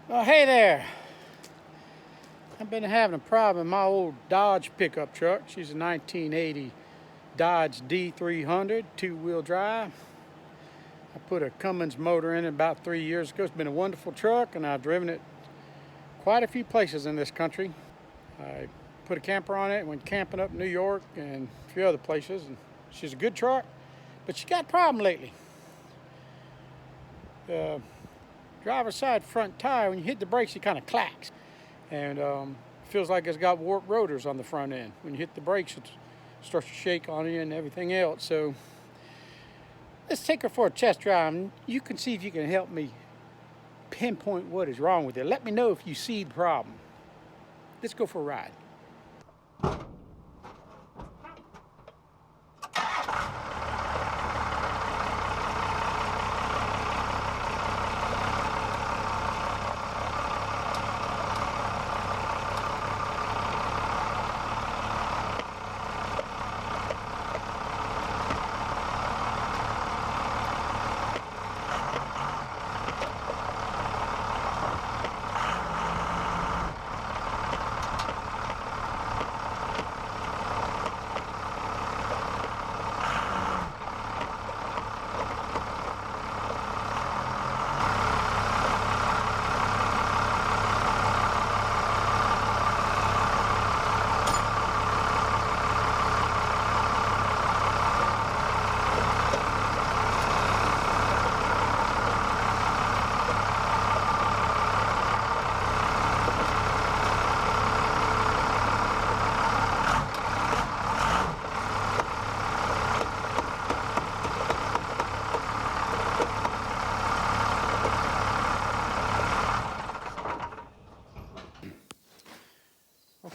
Hey there. I've been having a problem with my old Dodge pickup truck. She's a 1980 Dodge D300 two-wheel drive. I put a Cummins motor in it about 3 years ago. It's been a wonderful truck, and I've driven it quite a few places in this country. I put a camper on it, went camping up in New York and a few other places. And she's a good truck, but she got a problem lately. The driver's side front tire, when you hit the brakes, it kind of clacks. And feels like it's got warped rotors on the front end. When you hit the brakes, it starts to shake on you and everything else. So let's take her for a test drive, and you can see if you can help me pinpoint what is wrong with it. Let me know if you see the problem. Let's go for a ride.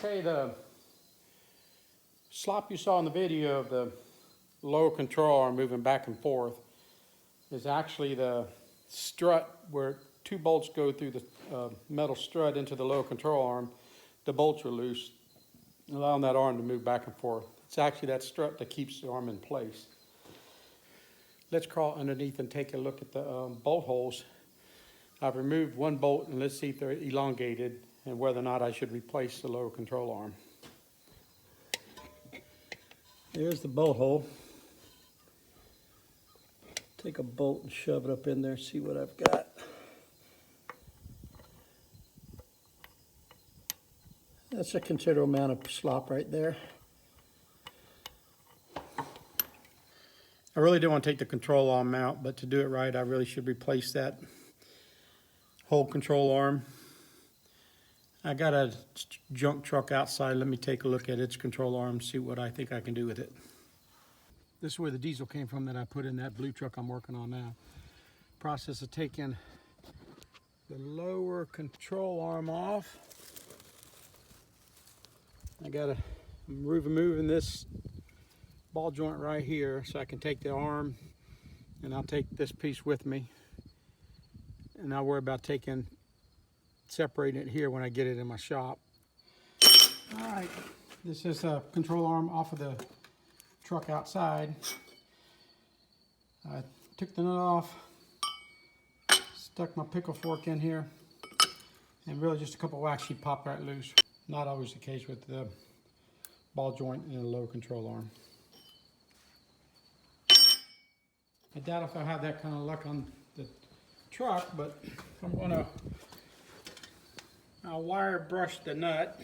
Okay, the slop you saw in the video of the lower control arm moving back and forth is actually the strut where two bolts go through the metal strut into the lower control arm. The bolts are loose, allowing that arm to move back and forth. It's actually that strut that keeps the arm in place. Let's crawl underneath and take a look at the bolt holes. I've removed one bolt, and let's see if they're elongated and whether or not I should replace the lower control arm. There's the bolt hole. Take a bolt and shove it up in there, see what I've got. That's a considerable amount of slop right there. I really don't want to take the control arm out, but to do it right, I really should replace that whole control arm. I got a junk truck outside. Let me take a look at its control arm, see what I think I can do with it. This is where the diesel came from that I put in that blue truck I'm working on now. Process of taking the lower control arm off. I'm removing this ball joint right here so I can take the arm, and I'll take this piece with me. And I'll worry about separating it here when I get it in my shop. All right, this is a control arm off of the truck outside. I took the nut off, stuck my pickle fork in here, and really just a couple of whacks, she popped right loose. Not always the case with the ball joint and the lower control arm. I doubt if I'll have that kind of luck on the truck, but I'm gonna I'll wire brush the nut.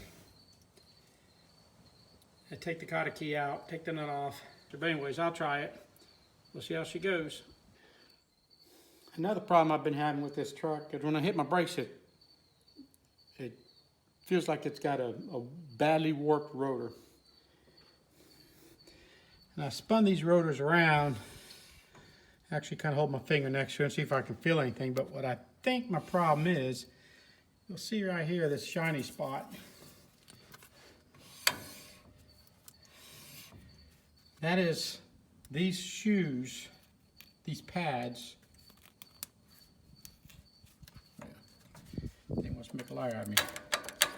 I take the cotter key out, take the nut off. But anyways, I'll try it. We'll see how she goes. Another problem I've been having with this truck is when I hit my brakes, it feels like it's got a badly warped rotor. And I spun these rotors around. Actually kind of hold my finger next to it and see if I can feel anything. But what I think my problem is, you'll see right here this shiny spot. That is these shoes, these pads. They must make a liar out of me.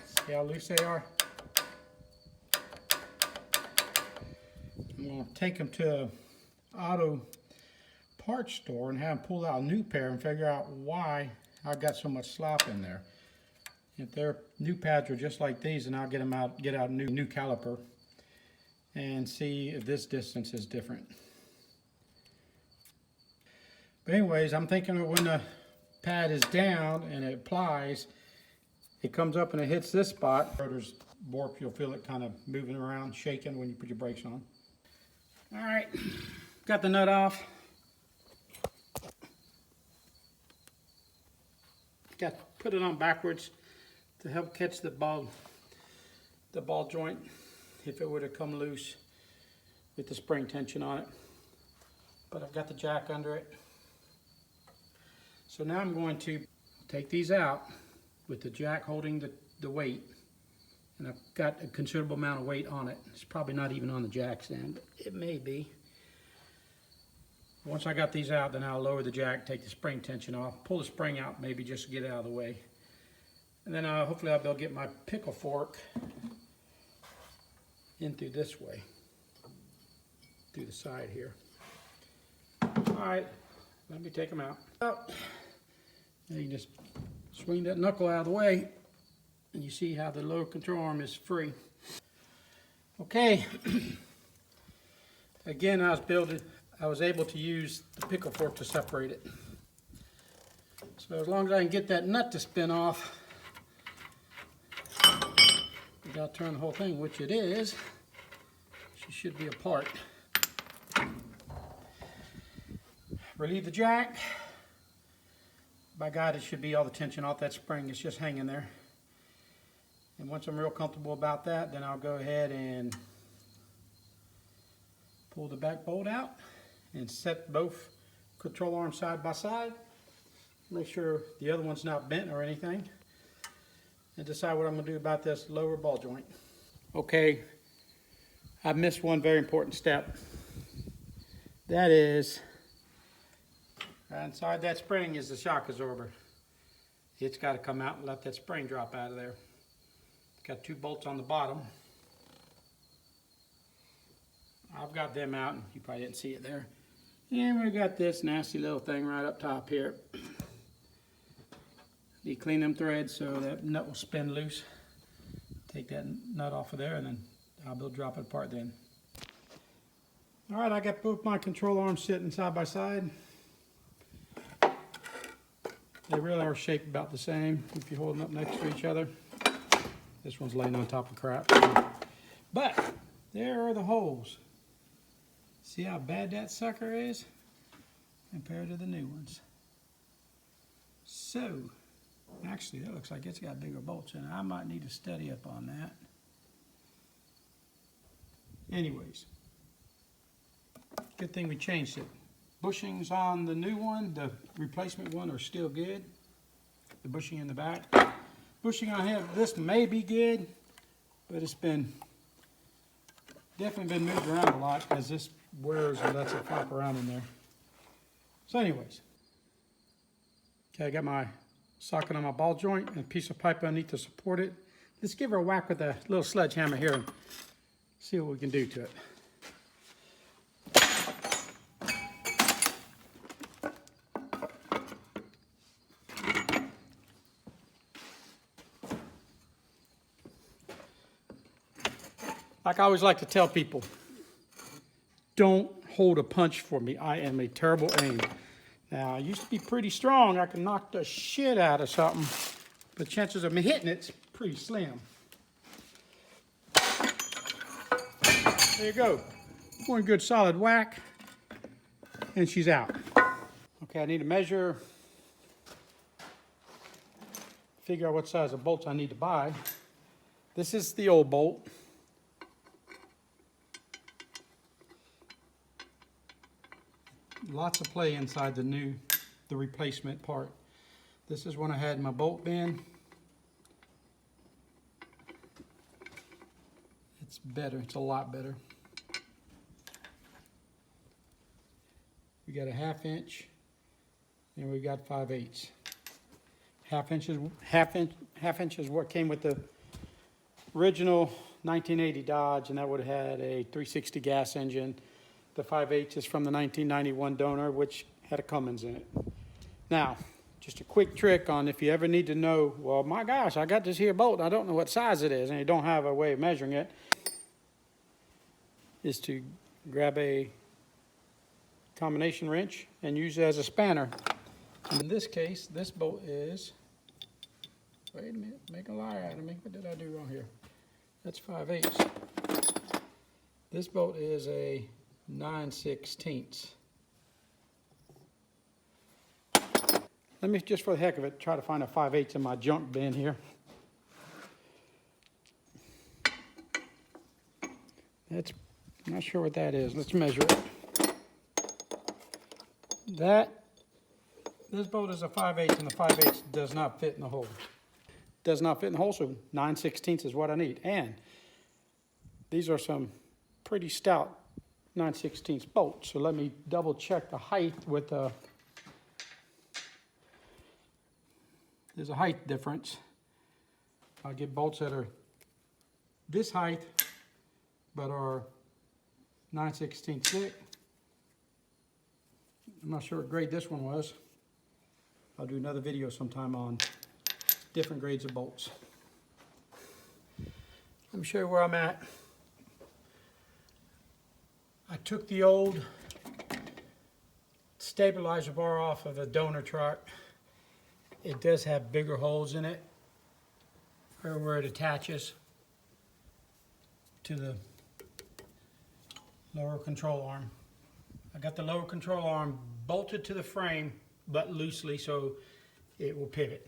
See how loose they are? I'm going to take them to an auto parts store and have them pull out a new pair and figure out why I got so much slop in there. If their new pads are just like these, then I'll get out a new caliper and see if this distance is different. But anyways, I'm thinking that when the pad is down and it applies, it comes up and it hits this spot. Rotor's warp, you'll feel it kind of moving around, shaking when you put your brakes on. All right, got the nut off. Got to put it on backwards to help catch the ball joint if it would have come loose with the spring tension on it. But I've got the jack under it. So now I'm going to take these out with the jack holding the weight. And I've got a considerable amount of weight on it. It's probably not even on the jack stand, but it may be. Once I got these out, then I'll lower the jack, take the spring tension off, pull the spring out maybe just to get it out of the way. And then hopefully I'll be able to get my pickle fork in through this way, through the side here. All right, let me take them out. Now you can just swing that knuckle out of the way, and you see how the lower control arm is free. Okay, again, I was able to use the pickle fork to separate it. So as long as I can get that nut to spin off, without turning the whole thing, which it is, she should be apart. Relieve the jack. By God, it should be all the tension off that spring. It's just hanging there. And once I'm real comfortable about that, then I'll go ahead and pull the back bolt out and set both control arms side by side. Make sure the other one's not bent or anything. And decide what I'm going to do about this lower ball joint. Okay, I missed one very important step. That is, inside that spring is the shock absorber. It's got to come out and let that spring drop out of there. Got 2 bolts on the bottom. I've got them out, and you probably didn't see it there. And we got this nasty little thing right up top here. You clean them threads so that nut will spin loose. Take that nut off of there, and then I'll be able to drop it apart then. All right, I got both my control arms sitting side by side. They really are shaped about the same if you hold them up next to each other. This one's laying on top of crap. But there are the holes. See how bad that sucker is compared to the new ones. So, actually that looks like it's got bigger bolts in it. I might need to study up on that. Anyways, good thing we changed it. Bushings on the new one, the replacement one, are still good. The bushing in the back. Bushing on here, this may be good, but it's definitely been moved around a lot as this wears and lets it flop around in there. So anyways, okay, I got my socket on my ball joint and a piece of pipe underneath to support it. Let's give her a whack with a little sledgehammer here and see what we can do to it. Like I always like to tell people, don't hold a punch for me. I am a terrible aim. Now, I used to be pretty strong. I can knock the shit out of something, but chances of me hitting it's pretty slim. There you go. One good solid whack, and she's out. Okay, I need to measure, figure out what size of bolts I need to buy. This is the old bolt. Lots of play inside the replacement part. This is when I had my bolt bin. It's better, it's a lot better. We got a 1/2 inch and we got 5/8. 1/2 inch is what came with the original 1980 Dodge, and that would have had a 360 gas engine. The 5/8 is from the 1991 donor, which had a Cummins in it. Now, just a quick trick on if you ever need to know, well, my gosh, I got this here bolt, and I don't know what size it is, and you don't have a way of measuring it, is to grab a combination wrench and use it as a spanner. In this case, this bolt is, wait a minute, make a liar out of me. What did I do wrong here? That's 5/8. This bolt is a 9/16. Let me, just for the heck of it, try to find a 5/8 in my junk bin here. That's, I'm not sure what that is. Let's measure it. This bolt is a 5/8, and the 5/8 does not fit in the hole. Does not fit in the hole, so 9/16 is what I need. And these are some pretty stout 9/16 bolts. So let me double check the height with the, there's a height difference. I'll get bolts that are this height, but are 9/16 thick. I'm not sure what grade this one was. I'll do another video sometime on different grades of bolts. Let me show you where I'm at. I took the old stabilizer bar off of a donor truck. It does have bigger holes in it where it attaches to the lower control arm. I got the lower control arm bolted to the frame, but loosely so it will pivot.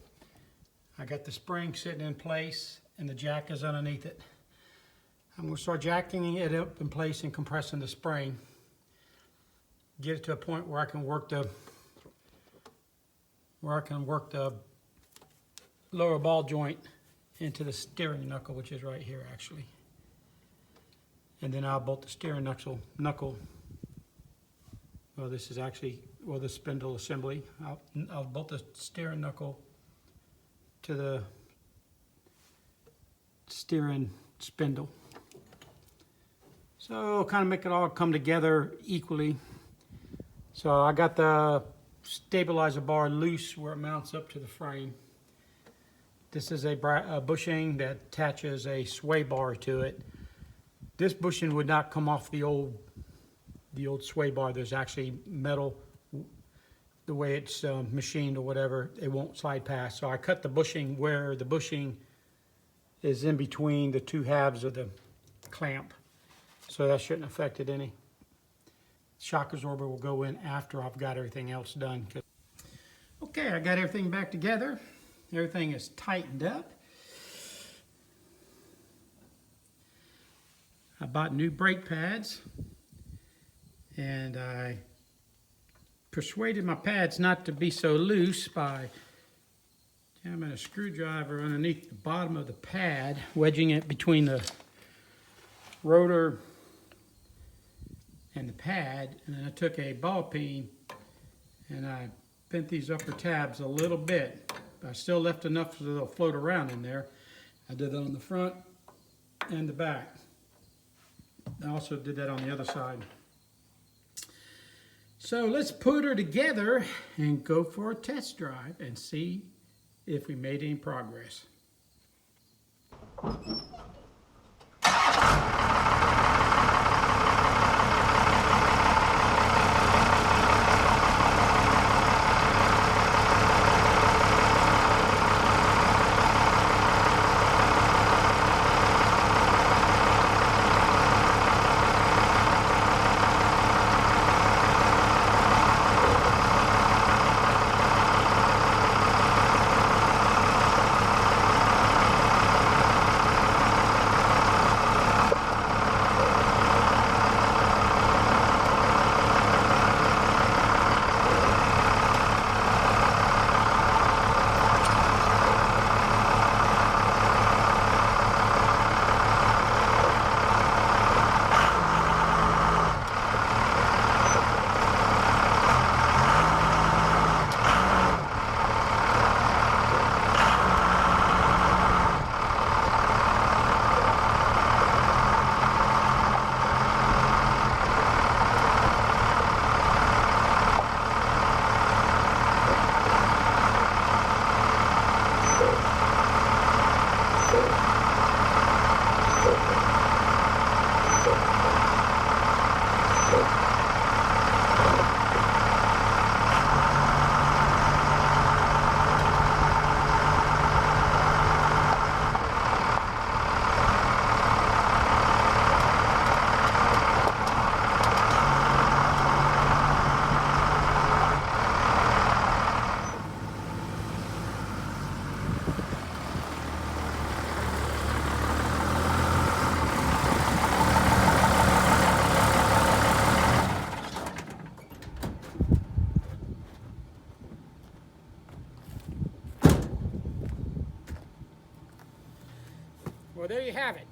I got the spring sitting in place and the jack is underneath it. I'm going to start jacking it up in place and compressing the spring. Get it to a point where I can work the lower ball joint into the steering knuckle, which is right here actually. And then I'll bolt the steering knuckle. Well, this is actually, well, the spindle assembly. I'll bolt the steering knuckle to the steering spindle. So kind of make it all come together equally. So I got the stabilizer bar loose where it mounts up to the frame. This is a bushing that attaches a sway bar to it. This bushing would not come off the old sway bar. There's actually metal, the way it's machined or whatever, it won't slide past. So I cut the bushing where the bushing is in between the two halves of the clamp. So that shouldn't affect it any. Shock absorber will go in after I've got everything else done. Okay, I got everything back together. Everything is tightened up. I bought new brake pads, and I persuaded my pads not to be so loose by jamming a screwdriver underneath the bottom of the pad, wedging it between the rotor and the pad, and then I took a ball peen and I bent these upper tabs a little bit. I still left enough so they'll float around in there. I did that on the front and the back. I also did that on the other side. So let's put her together and go for a test drive and see if we made any progress. Well, there you have it.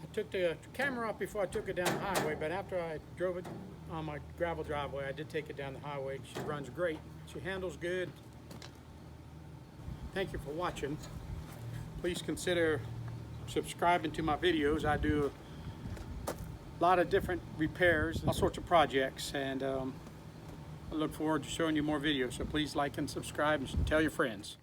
I took the camera off before I took it down the highway, but after I drove it on my gravel driveway, I did take it down the highway. She runs great. She handles good. Thank you for watching. Please consider subscribing to my videos. I do a lot of different repairs, all sorts of projects, and I look forward to showing you more videos. So please like and subscribe and tell your friends.